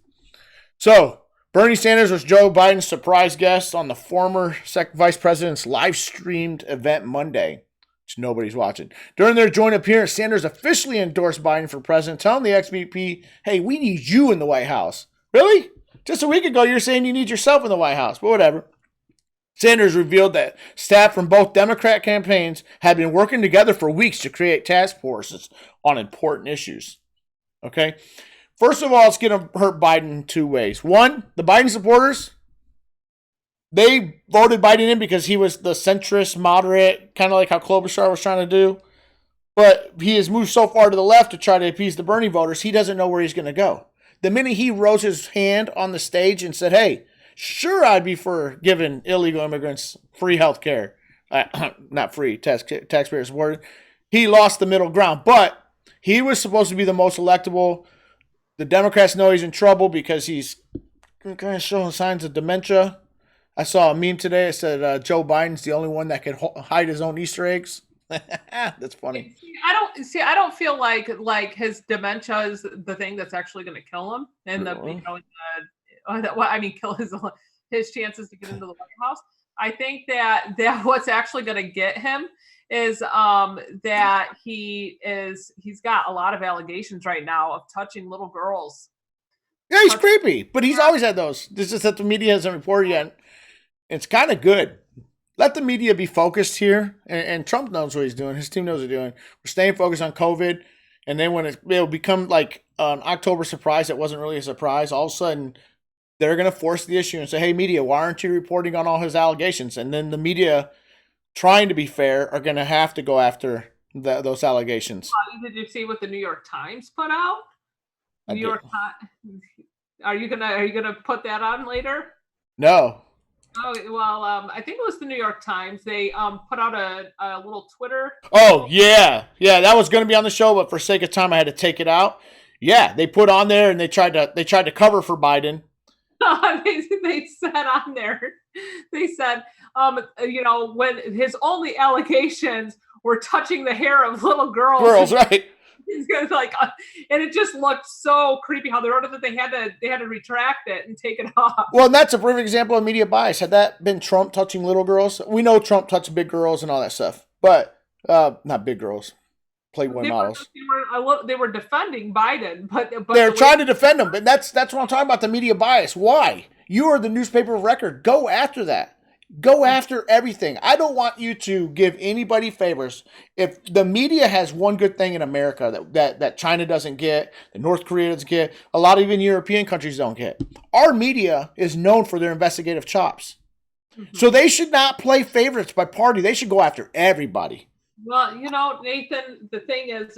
so Bernie Sanders was Joe Biden's surprise guest on the former vice president's live-streamed event Monday, which nobody's watching. During their joint appearance, Sanders officially endorsed Biden for president, telling the ex-VP, hey, we need you in the White House. Really? Just a week ago, you're saying you need yourself in the White House, but whatever. Sanders revealed that staff from both Democrat campaigns had been working together for weeks to create task forces on important issues. Okay? First of all, it's going to hurt Biden in two ways. One, the Biden supporters, they voted Biden in because he was the centrist, moderate, kind of like how Klobuchar was trying to do. But he has moved so far to the left to try to appease the Bernie voters, he doesn't know where he's going to go. The minute he rose his hand on the stage and said, hey, sure, I'd be for giving illegal immigrants free health care. Not free, taxpayer supported. He lost the middle ground. But he was supposed to be the most electable. The Democrats know he's in trouble because he's kind of showing signs of dementia. I saw a meme today that said Joe Biden's the only one that can hide his own Easter eggs. That's funny. I don't feel like his dementia is the thing that's actually going to kill him, and kill his chances to get into the White House. I think that what's actually going to get him is that he's got a lot of allegations right now of touching little girls. Yeah, he's creepy, but he's always had those. This is that the media hasn't reported yet. It's kind of good. Let the media be focused here, and Trump knows what he's doing. His team knows what they're doing. We're staying focused on COVID, and then when it'll become like an October surprise that wasn't really a surprise, all of a sudden they're going to force the issue and say, hey, media, why aren't you reporting on all his allegations? And then the media, trying to be fair, are going to have to go after those allegations. Did you see what the New York Times put out? New York Times. Are you gonna put that on later? No. Oh well, I think it was the New York Times. They put out a little Twitter. Oh yeah, that was going to be on the show, but for sake of time, I had to take it out. Yeah, they put on there and they tried to cover for Biden. They said on there, they said, when his only allegations were touching the hair of little girls. Girls, right? And it just looked so creepy how they wrote it that they had to retract it and take it off. Well, and that's a perfect example of media bias. Had that been Trump touching little girls, we know Trump touched big girls and all that stuff, but not big girls, Playboy models. They were defending Biden, but they're trying to defend him. But that's what I'm talking about. The media bias. Why? You are the newspaper of record. Go after that. Go after everything. I don't want you to give anybody favors. If the media has one good thing in America that China doesn't get, that North Korea doesn't get, a lot of even European countries don't get. Our media is known for their investigative chops. Mm-hmm. So they should not play favorites by party. They should go after everybody. Well, Nathan, the thing is,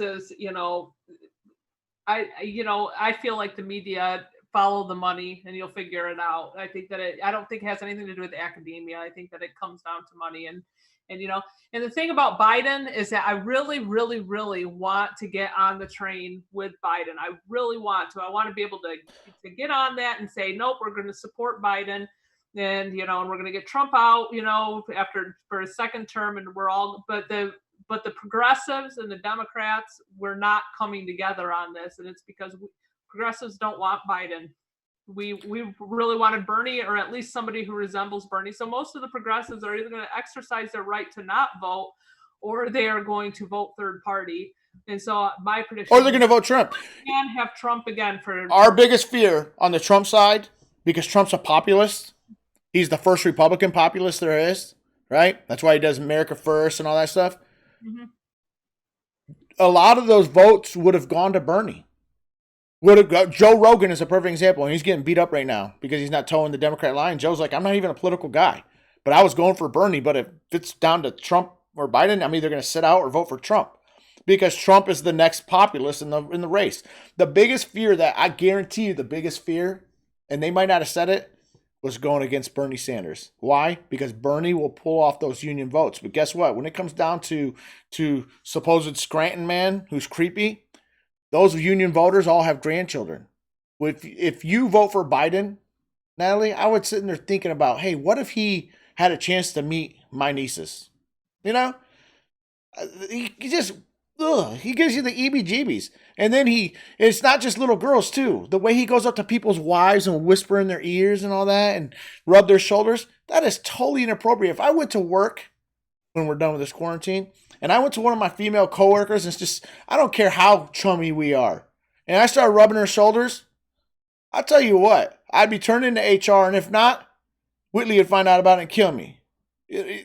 I feel like the media follow the money and you'll figure it out. I think that I don't think it has anything to do with academia. I think that it comes down to money. And the thing about Biden is that I really, really, really want to get on the train with Biden. I really want to. I want to be able to get on that and say, nope, we're going to support Biden. And, and we're going to get Trump out, for his second term. And but the progressives and the Democrats, we're not coming together on this. And it's because progressives don't want Biden. We really wanted Bernie, or at least somebody who resembles Bernie. So most of the progressives are either going to exercise their right to not vote, or they are going to vote third party. And so my prediction, or they're going to vote Trump. And have Trump again for our biggest fear on the Trump side, because Trump's a populist. He's the first Republican populist there is, right? That's why he does America First and all that stuff. Mm-hmm. A lot of those votes would have gone to Bernie. Joe Rogan is a perfect example, and he's getting beat up right now because he's not towing the Democrat line. Joe's like, I'm not even a political guy, but I was going for Bernie. But if it's down to Trump or Biden, I'm either going to sit out or vote for Trump, because Trump is the next populist in the race. The biggest fear, that I guarantee you, the biggest fear, and they might not have said it, was going against Bernie Sanders. Why? Because Bernie will pull off those union votes. But guess what? When it comes down to supposed Scranton man who's creepy, those union voters all have grandchildren. If you vote for Biden, Natalie, I would sit in there thinking about, hey, what if he had a chance to meet my nieces? You know? He just... Ugh, he gives you the EBGBs. And then it's not just little girls too. The way he goes up to people's wives and whisper in their ears and all that and rub their shoulders, that is totally inappropriate. If I went to work when we're done with this quarantine and I went to one of my female coworkers, and it's just, I don't care how chummy we are, and I started rubbing her shoulders, I'll tell you what, I'd be turned into HR, and if not, Whitley would find out about it and kill me.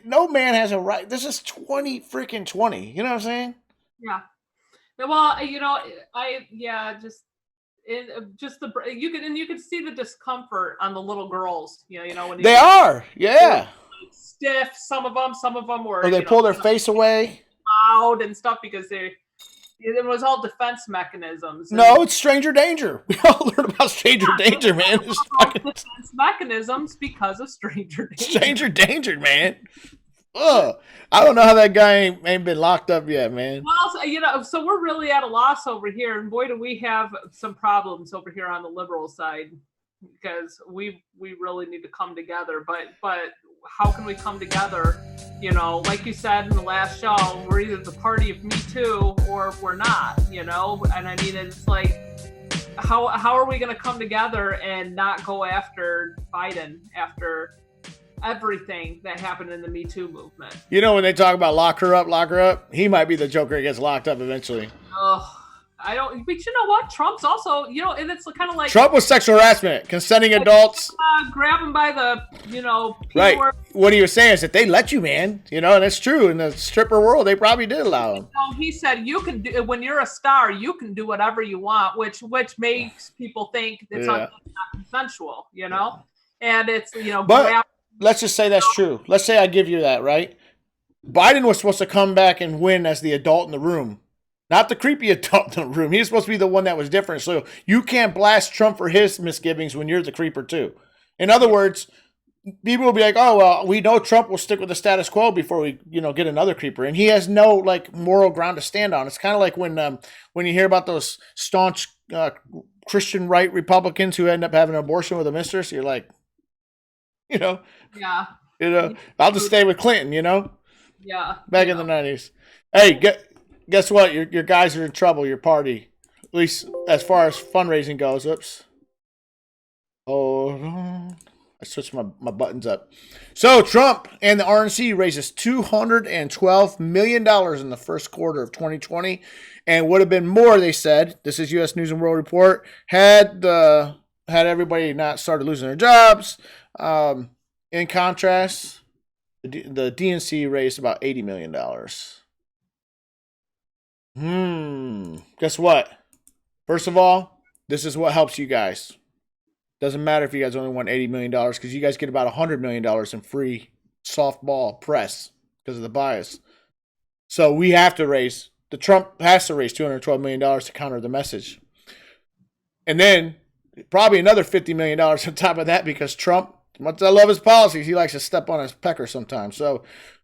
No man has a right. This is 2020. You know what I'm saying? Yeah. Well, you know, you can see the discomfort on the little girls. You know when they are, yeah, stiff. Some of them were. Or they pull their face away, loud and stuff, because it was all defense mechanisms. No, it's stranger danger. We all learned about stranger danger, man. It's defense mechanisms because of stranger danger. Stranger danger, man. Ugh. I don't know how that guy ain't been locked up yet, man. Well, so we're really at a loss over here, and boy, do we have some problems over here on the liberal side, because we really need to come together. But how can we come together? Like you said in the last show, we're either the party of Me Too or we're not. And I mean, it's like, how are we going to come together and not go after Biden after everything that happened in the Me Too movement? When they talk about lock her up, he might be the Joker that gets locked up eventually. I don't, but you know what? Trump's also, and it's kind of like Trump was sexual harassment, consenting adults. Grab him by the, right. What he was saying is that they let you, man. And that's true. In the stripper world, they probably did allow him. He said, you can do, when you're a star, you can do whatever you want, which makes people think it's not consensual, and it's, but let's just say that's true. Let's say I give you that, right? Biden was supposed to come back and win as the adult in the room, not the creepy adult in the room. He's supposed to be the one that was different. So you can't blast Trump for his misgivings when you're the creeper too. In other words, people will be like, oh, well, we know Trump will stick with the status quo before we, get another creeper. And he has no moral ground to stand on. It's kind of like when you hear about those staunch Christian right Republicans who end up having an abortion with a mistress, you're like, yeah, I'll just stay with Clinton, yeah, back in the 90s. Hey, guess what? Your guys are in trouble. Your party, at least as far as fundraising goes. Oops. Oh, I switched my buttons up. So Trump and the RNC raises $212 million in the first quarter of 2020, and would have been more, they said. This is U.S. News and World Report. Had everybody not started losing their jobs. In contrast, the DNC raised about $80 million. Guess what? First of all, this is what helps you guys. Doesn't matter if you guys only won $80 million, because you guys get about $100 million in free softball press because of the bias. So we have to raise, Trump has to raise $212 million to counter the message. And then probably another $50 million on top of that, because Trump, much I love his policies, he likes to step on his pecker sometimes. So,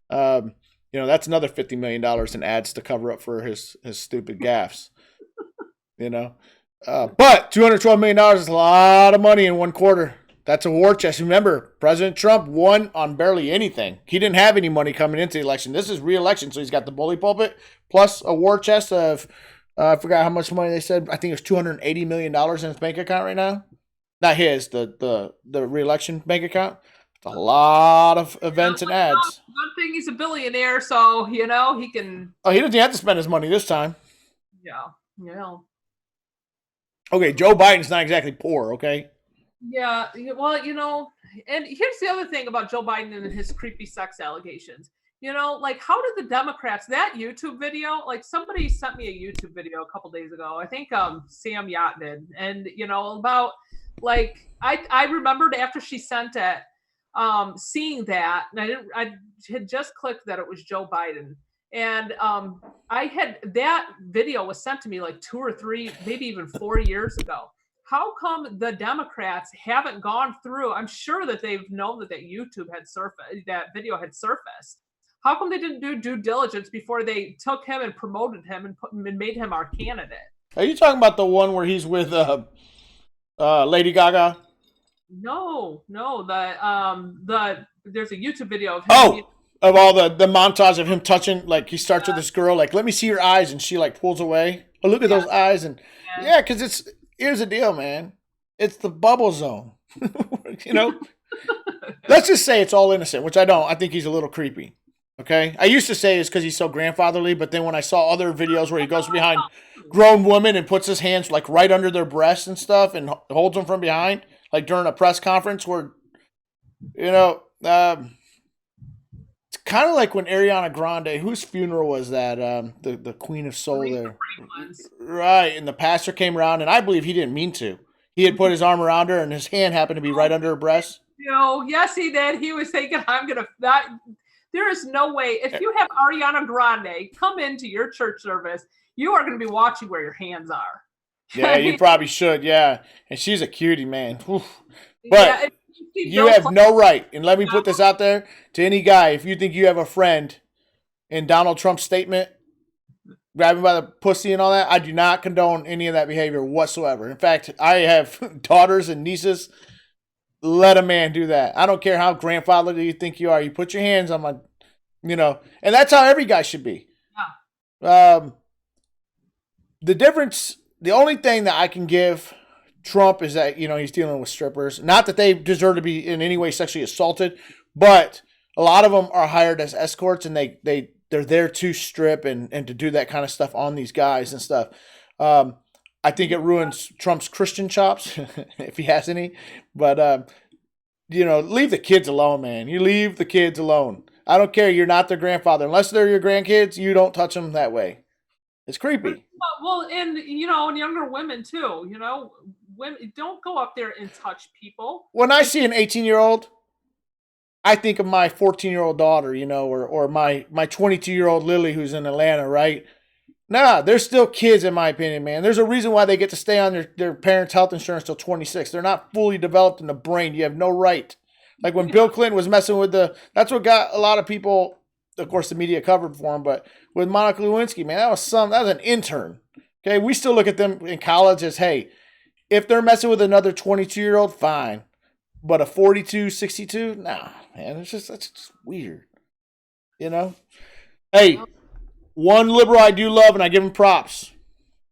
that's another $50 million in ads to cover up for his stupid gaffes. But $212 million is a lot of money in one quarter. That's a war chest. Remember, President Trump won on barely anything. He didn't have any money coming into the election. This is re-election, so he's got the bully pulpit plus a war chest of, I forgot how much money they said. I think it's $280 million in his bank account right now. Not his, the re-election bank account. It's a lot of events and ads. Good thing he's a billionaire, so he can. Oh, he doesn't have to spend his money this time. Yeah. Okay, Joe Biden's not exactly poor. Okay. Yeah. Well, and here's the other thing about Joe Biden and his creepy sex allegations. Like, how did the Democrats, that YouTube video, like, somebody sent me a YouTube video a couple days ago. I think Sam Yacht did. And, about, like, I remembered after she sent it, seeing that, and I had just clicked that it was Joe Biden. And that video was sent to me like 2 or 3, maybe even 4 years ago. How come the Democrats haven't gone through? I'm sure that they've known that YouTube had surfaced, that video had surfaced. How come they didn't do due diligence before they took him and promoted him and made him our candidate? Are you talking about the one where he's with Lady Gaga? No. There's a YouTube video of him. Of all the montage of him touching, like he starts with this girl, like, let me see your eyes, and she like pulls away. Oh, look at those eyes, and because here's the deal, man. It's the bubble zone. Let's just say it's all innocent, which I don't. I think he's a little creepy. Okay, I used to say it's because he's so grandfatherly, but then when I saw other videos where he goes behind grown women and puts his hands like right under their breasts and stuff and holds them from behind, like during a press conference where, it's kind of like when Ariana Grande, whose funeral was that? The Queen of Soul there. Right, and the pastor came around, and I believe he didn't mean to. He had put his arm around her, and his hand happened to be right under her breast. Yes, he did. He was thinking, there is no way. If you have Ariana Grande come into your church service, you are going to be watching where your hands are. Yeah, you probably should. Yeah, and she's a cutie, man. Oof. But you have no right, and let me put this out there to any guy. If you think you have a friend in Donald Trump's statement, grabbing by the pussy and all that, I do not condone any of that behavior whatsoever. In fact, I have daughters and nieces. Let a man do that. I don't care how grandfatherly you think you are. You put your hands on my, and that's how every guy should be. Yeah. The only thing that I can give Trump is that, he's dealing with strippers. Not that they deserve to be in any way sexually assaulted, but a lot of them are hired as escorts, and they're there to strip and to do that kind of stuff on these guys and stuff. I think it ruins Trump's Christian chops, if he has any. But, leave the kids alone, man. You leave the kids alone. I don't care. You're not their grandfather. Unless they're your grandkids, you don't touch them that way. It's creepy. Well, and, and younger women, too. Women don't go up there and touch people. When I see an 18-year-old, I think of my 14-year-old daughter, or my 22-year-old Lily who's in Atlanta, right? Nah, they're still kids, in my opinion, man. There's a reason why they get to stay on their parents' health insurance till 26. They're not fully developed in the brain. You have no right. Like when Bill Clinton was messing with that's what got a lot of people, of course, the media covered for him, but with Monica Lewinsky, man, that was an intern. Okay, we still look at them in college as, hey, if they're messing with another 22-year-old, fine. But a 42, 62, nah, man, that's just weird. Hey, one liberal I do love, and I give him props.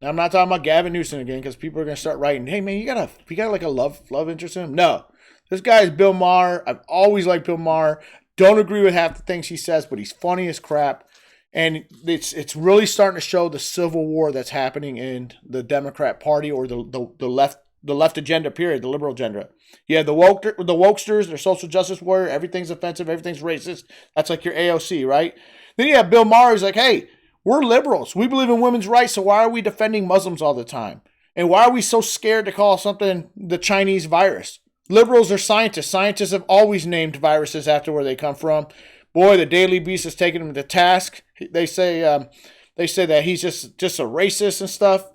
Now, I'm not talking about Gavin Newsom again, because people are going to start writing, hey, man, you got like a love interest in him? No. This guy is Bill Maher. I've always liked Bill Maher. Don't agree with half the things he says, but he's funny as crap. And it's really starting to show the civil war that's happening in the Democrat Party, or the left agenda, period, the liberal agenda. You have the wokesters, they're social justice warrior, everything's offensive, everything's racist. That's like your AOC, right? Then you have Bill Maher who's like, hey, we're liberals. We believe in women's rights, so why are we defending Muslims all the time? And why are we so scared to call something the Chinese virus? Liberals are scientists. Scientists have always named viruses after where they come from. Boy, the Daily Beast has taken him to task. They say that he's just a racist and stuff.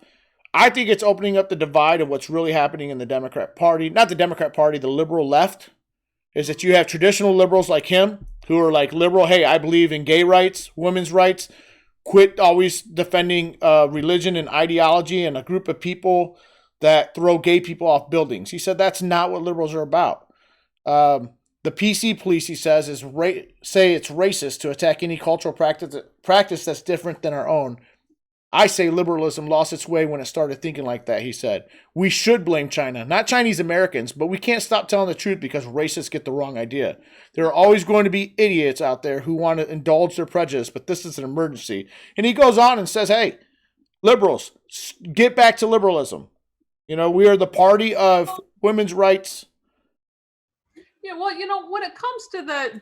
I think it's opening up the divide of what's really happening in the Democrat Party. Not the Democrat Party, the liberal left. Is that you have traditional liberals like him who are like liberal, hey, I believe in gay rights, women's rights. Quit always defending religion and ideology and a group of people that throw gay people off buildings. He said that's not what liberals are about. The PC police, he says, say it's racist to attack any cultural practice that's different than our own. I say liberalism lost its way when it started thinking like that, he said. We should blame China, not Chinese Americans, but we can't stop telling the truth because racists get the wrong idea. There are always going to be idiots out there who want to indulge their prejudice, but this is an emergency. And he goes on and says, hey, liberals, get back to liberalism. You know, we are the party of women's rights. Yeah, well, when it comes to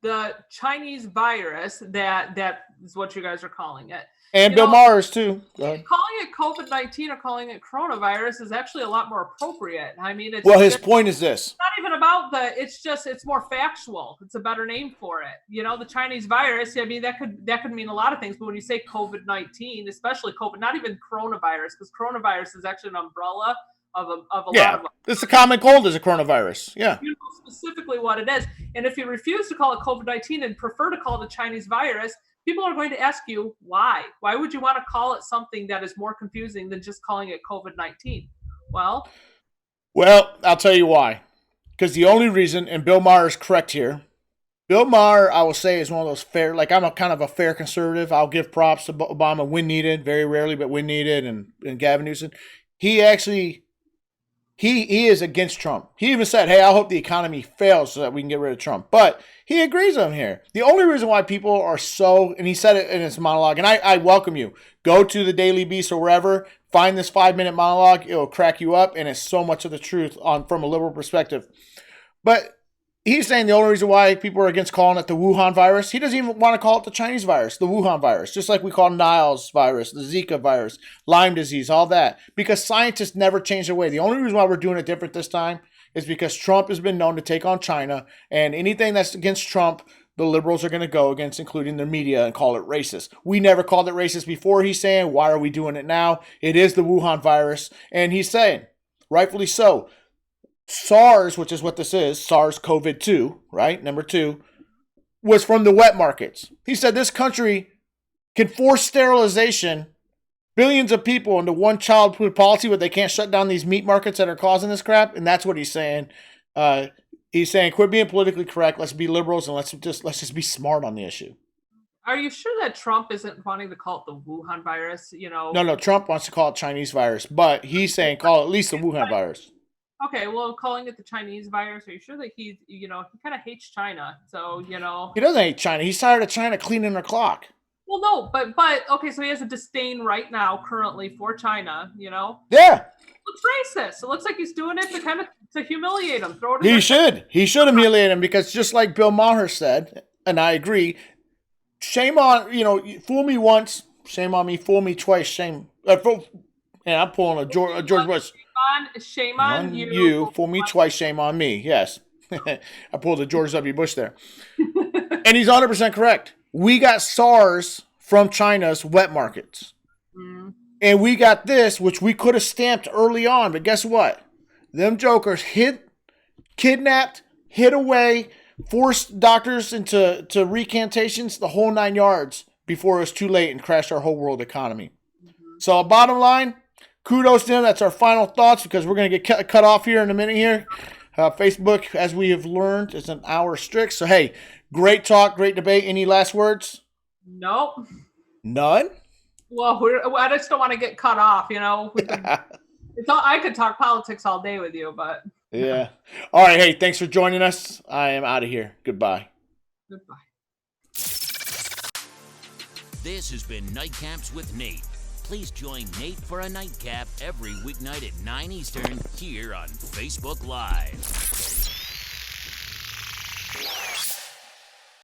the Chinese virus, that is what you guys are calling it. And Bill Maher too. Calling it COVID-19 or calling it coronavirus is actually a lot more appropriate. I mean, his point is this. It's not even about it's more factual. It's a better name for it. The Chinese virus, I mean, that could mean a lot of things, but when you say COVID-19, especially COVID, not even coronavirus, because coronavirus is actually an umbrella of a lot of them. It's a common cold is a coronavirus. Yeah. You know specifically what it is. And if you refuse to call it COVID-19 and prefer to call it a Chinese virus, people are going to ask you why. Why would you want to call it something that is more confusing than just calling it COVID-19? Well, I'll tell you why. Because the only reason, and Bill Maher is correct here, Bill Maher, I will say, is one of those fair, like I'm a kind of a fair conservative. I'll give props to Obama when needed, very rarely, but when needed, and Gavin Newsom. He actually... He is against Trump. He even said, hey, I hope the economy fails so that we can get rid of Trump. But he agrees on here. The only reason why people are so, and he said it in his monologue, and I welcome you. Go to the Daily Beast or wherever, find this 5-minute monologue. It'll crack you up, and it's so much of the truth from a liberal perspective. But he's saying the only reason why people are against calling it the Wuhan virus, he doesn't even want to call it the Chinese virus, the Wuhan virus, just like we call Niles virus, the Zika virus, Lyme disease, all that, because scientists never change their way. The only reason why we're doing it different this time is because Trump has been known to take on China, and anything that's against Trump, the liberals are going to go against, including their media, and call it racist. We never called it racist before. He's saying, why are we doing it now? It is the Wuhan virus, and he's saying, rightfully so, SARS, which is what this is, SARS-CoV-2, right? Number 2, was from the wet markets. He said this country can force sterilization, billions of people into one child food policy, but they can't shut down these meat markets that are causing this crap. And that's what he's saying. He's saying, quit being politically correct. Let's be liberals and let's just be smart on the issue. Are you sure that Trump isn't wanting to call it the Wuhan virus? No, Trump wants to call it Chinese virus, but he's saying call it at least the Wuhan virus. Okay, well, calling it the Chinese virus, are you sure that he kind of hates China? So, He doesn't hate China. He's tired of China cleaning their clock. Well, no, but okay, so he has a disdain right now, currently, for China, Yeah. Looks racist. It looks like he's doing it to humiliate him. He should humiliate him because just like Bill Maher said, and I agree, shame on, fool me once, shame on me, fool me twice, shame. I'm pulling a George Bush. Shame on you. Fool me twice, shame on me. Yes. I pulled a George W. Bush there. And he's 100% correct. We got SARS from China's wet markets. Mm. And we got this, which we could have stamped early on. But guess what? Them jokers kidnapped, hid away, forced doctors into recantations, the whole 9 yards before it was too late and crashed our whole world economy. Mm-hmm. So bottom line, kudos to him. That's our final thoughts because we're going to get cut off here in a minute here. Facebook, as we have learned, is an hour strict. So, hey, great talk, great debate. Any last words? Nope. None? Well, I just don't want to get cut off, I could talk politics all day with you, but... Yeah. All right, hey, thanks for joining us. I am out of here. Goodbye. Goodbye. This has been Nightcaps with Nate. Please join Nate for a nightcap every weeknight at 9 Eastern here on Facebook Live.